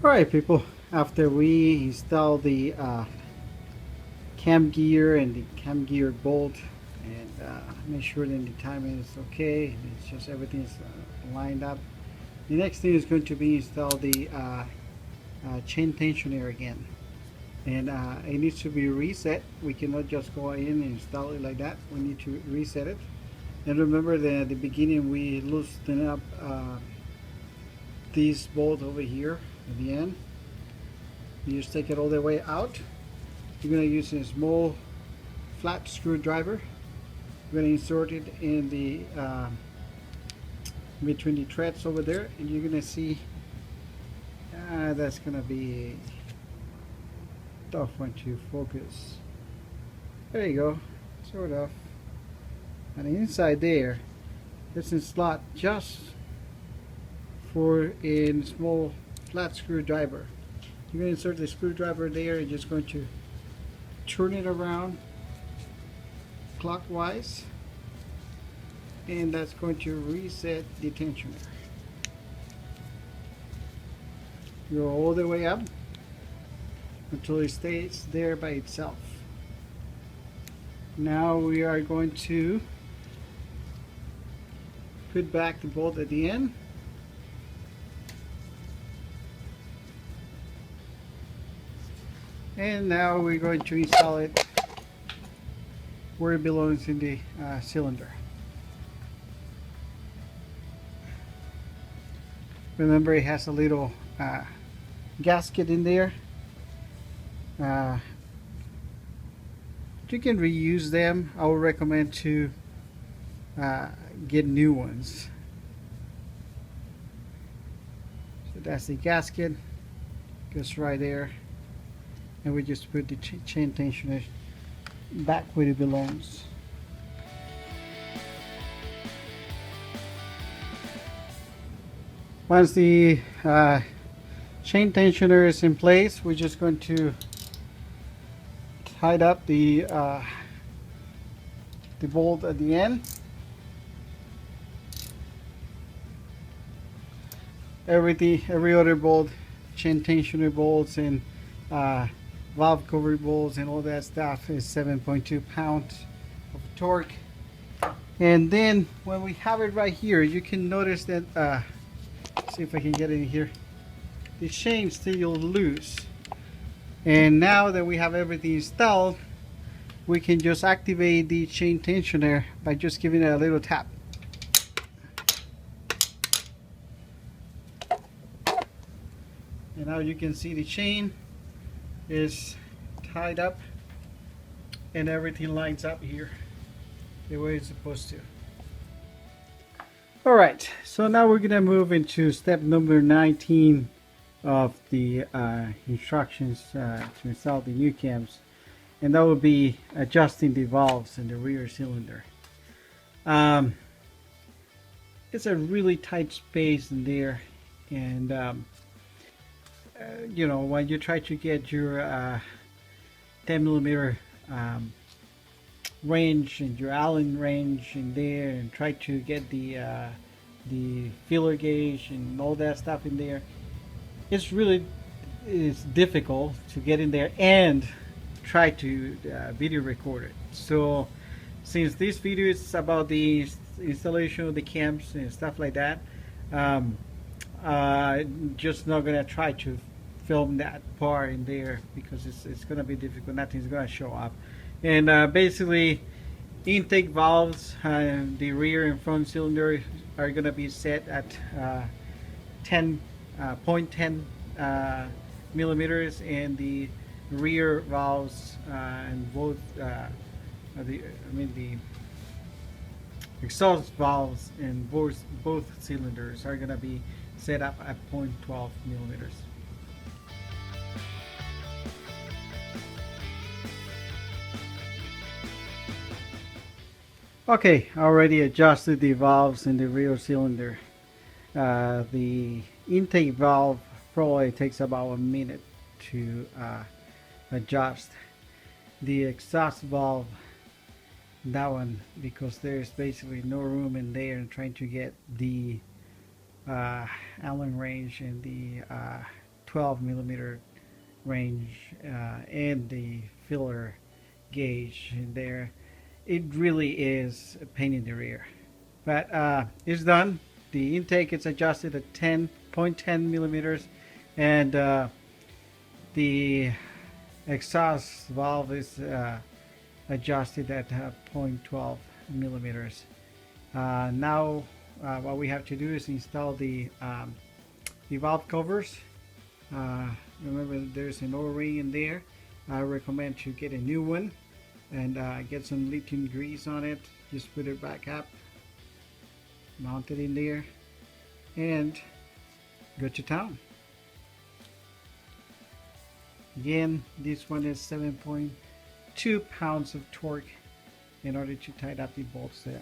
Alright people, after we install the cam gear and the cam gear bolt and make sure that the timing is okay, it's just everything is lined up. The next thing is going to be install the chain tensioner again, and it needs to be reset. We cannot just go in and install it like that. We need to reset it. And remember that at the beginning we loosened up this bolt over here at the end. You just take it all the way out. You're going to use a small flat screwdriver. You're going to insert it in the between the threads over there, and you're going to see that's going to be a tough one to focus. There you go, sort of. And the inside there, it's a slot just for a small flat screwdriver. You're going to insert the screwdriver there and just going to turn it around clockwise, and that's going to reset the tensioner. Go all the way up until it stays there by itself. Now we are going to put back the bolt at the end. And now we're going to install it where it belongs in the cylinder. Remember, it has a little gasket in there. You can reuse them. I would recommend to get new ones. So that's the gasket, goes right there. And we just put the chain tensioner back where it belongs. Once the chain tensioner is in place, we're just going to tighten up the bolt at the end. Every other bolt, chain tensioner bolts and valve cover bolts and all that stuff is 7.2 pounds of torque. And then when we have it right here, you can notice that see if I can get in here, the chain's still loose. And now that we have everything installed, we can just activate the chain tensioner by just giving it a little tap. And now you can see the chain is tied up and everything lines up here the way it's supposed to. Alright, so now we're gonna move into step number 19 of the instructions to install the new cams, and that will be adjusting the valves in the rear cylinder. It's a really tight space in there, and you know, when you try to get your 10 millimeter range and your Allen range in there, and try to get the feeler gauge and all that stuff in there, it's difficult to get in there and try to video record it. So since this video is about the installation of the cams and stuff like that, just not gonna try to film that part in there because it's gonna be difficult. Nothing's gonna show up. And basically, intake valves, the rear and front cylinder are gonna be set at 10.10 millimeters, and the rear valves and both the exhaust valves in both cylinders are gonna be set up at 0.12 millimeters. Okay, I already adjusted the valves in the rear cylinder. The intake valve probably takes about a minute to adjust. The exhaust valve, that one, because there's basically no room in there, and trying to get the Allen range and the 12 millimeter range, and the filler gauge in there. It really is a pain in the rear, but it's done. The intake is adjusted at 10.10 millimeters, and the exhaust valve is adjusted at 0.12 millimeters. Now what we have to do is install the valve covers. Remember, there's an O-ring in there. I recommend to get a new one and get some lithium grease on it. Just put it back up, mount it in there, and go to town. Again, this one is 7.2 pounds of torque in order to tighten up the bolts there.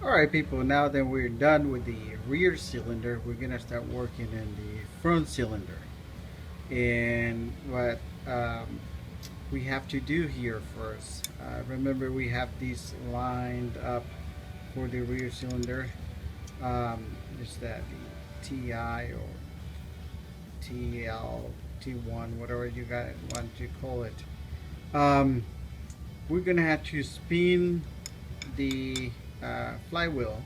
Alright people, now that we're done with the rear cylinder, we're gonna start working in the front cylinder. And what we have to do here first, remember we have these lined up for the rear cylinder. Is that the TI or TL, T1, whatever you guys want to call it. We're gonna have to spin the flywheel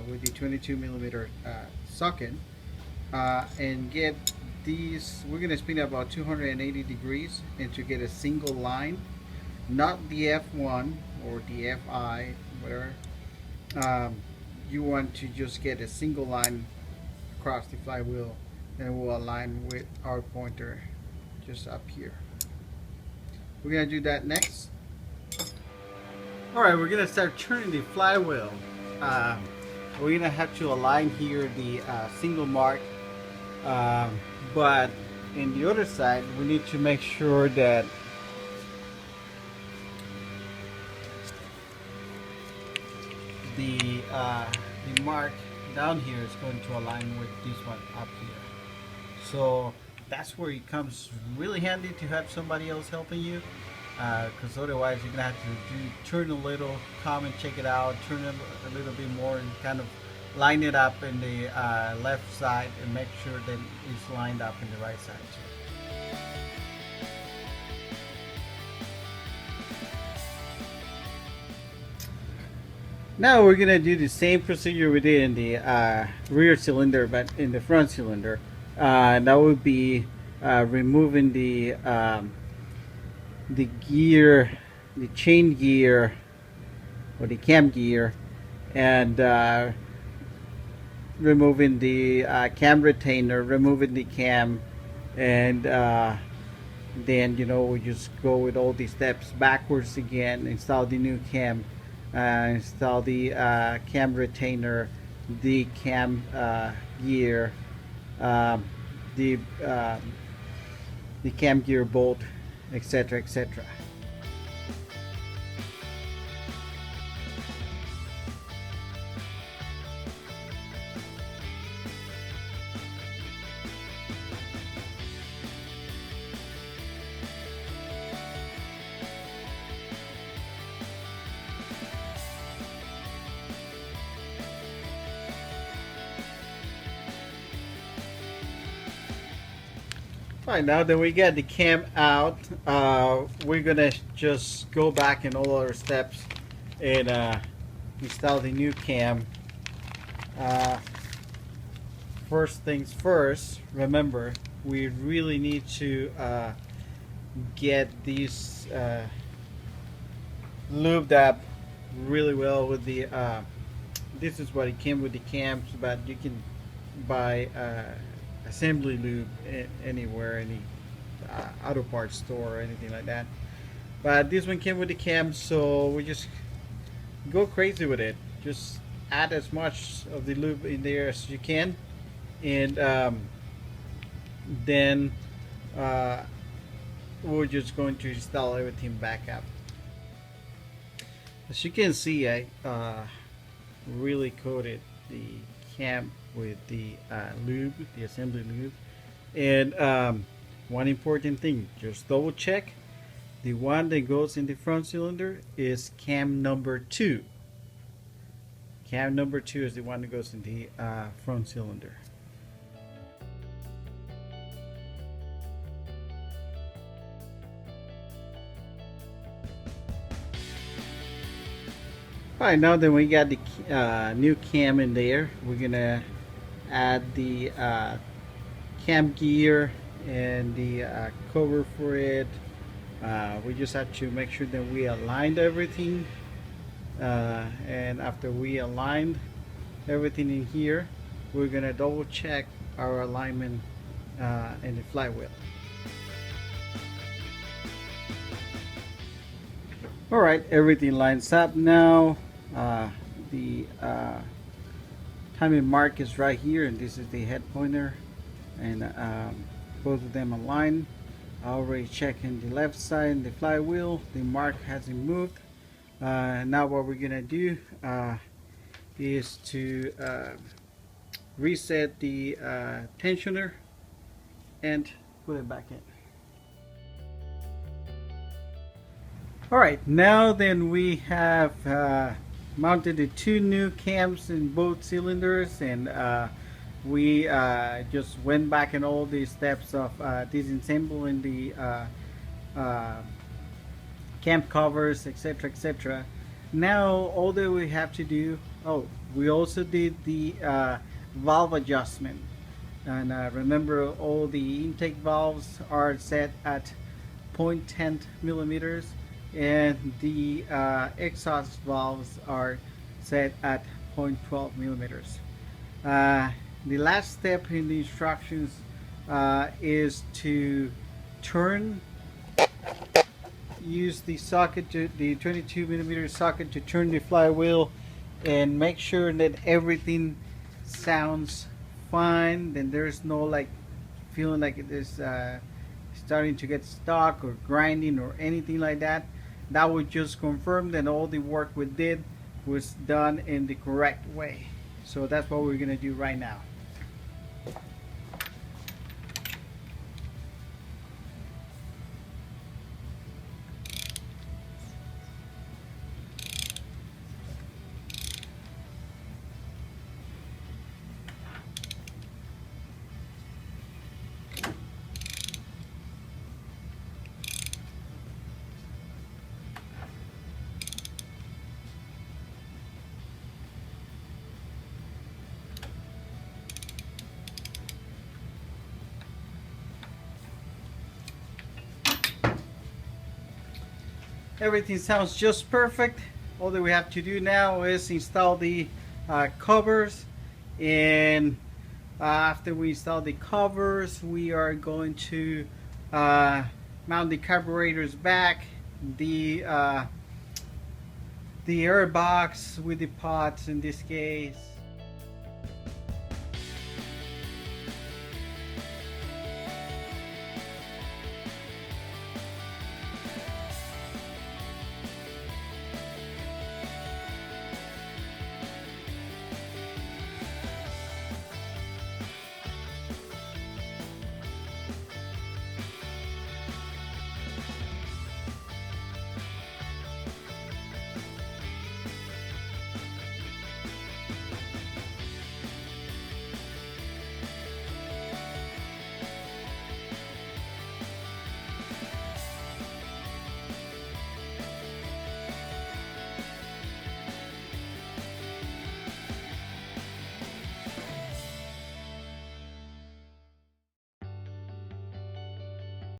with the 22 millimeter socket and get these. We're gonna spin about 280 degrees and to get a single line, not the F1 or the FI, whatever. You want to just get a single line across the flywheel, and we'll align with our pointer just up here. We're gonna do that next. Alright, we're gonna start turning the flywheel. We're gonna have to align here the single mark, but in the other side we need to make sure that the mark down here is going to align with this one up here. So that's where it comes really handy to have somebody else helping you, because otherwise you're gonna have to turn a little, come and check it out, turn it a little bit more, and kind of line it up in the left side and make sure that it's lined up in the right side too. Now we're gonna do the same procedure we did in the rear cylinder, but in the front cylinder. That would be removing the gear, the chain gear or the cam gear, and removing the cam retainer, removing the cam, and then we just go with all these steps backwards again. Install the new cam, install the cam retainer, the cam gear, the cam gear bolt, etc., etc. Alright, now that we get the cam out, we're gonna just go back in all our steps and install the new cam. First things first, remember we really need to get these lubed up really well with the this is what it came with the cams, but you can buy assembly lube anywhere, any auto parts store or anything like that, but this one came with the cam, so we just go crazy with it. Just add as much of the lube in there as you can, and then we're just going to install everything back up. As you can see, I really coated the cam with the lube, the assembly lube, And one important thing, just double check the one that goes in the front cylinder is cam number 2. Cam number 2 is the one that goes in the front cylinder. Alright, now that we got the new cam in there, we're gonna add the cam gear and the cover for it. We just have to make sure that we aligned everything, and after we aligned everything in here, we're gonna double check our alignment in the flywheel. Alright, everything lines up now. The timing mark is right here, and this is the head pointer, and both of them align. I already checked in the left side in the flywheel, the mark hasn't moved. Now what we're gonna do is to reset the tensioner and put it back in. Alright, now then we have mounted the 2 new cams in both cylinders, and we just went back in all the steps of disassembling the cam covers, etc, etc. Now all that we have to do, we also did the valve adjustment, and remember, all the intake valves are set at 0.10 millimeters, and the exhaust valves are set at 0.12 millimeters. The last step in the instructions is to use the socket, the 22 millimeter socket, to turn the flywheel and make sure that everything sounds fine. Then there's no like feeling like it is starting to get stuck or grinding or anything like that. That would just confirm that all the work we did was done in the correct way. So that's what we're gonna do right now. Everything sounds just perfect. All that we have to do now is install the covers, and after we install the covers, we are going to mount the carburetors back, the air box with the pots in this case.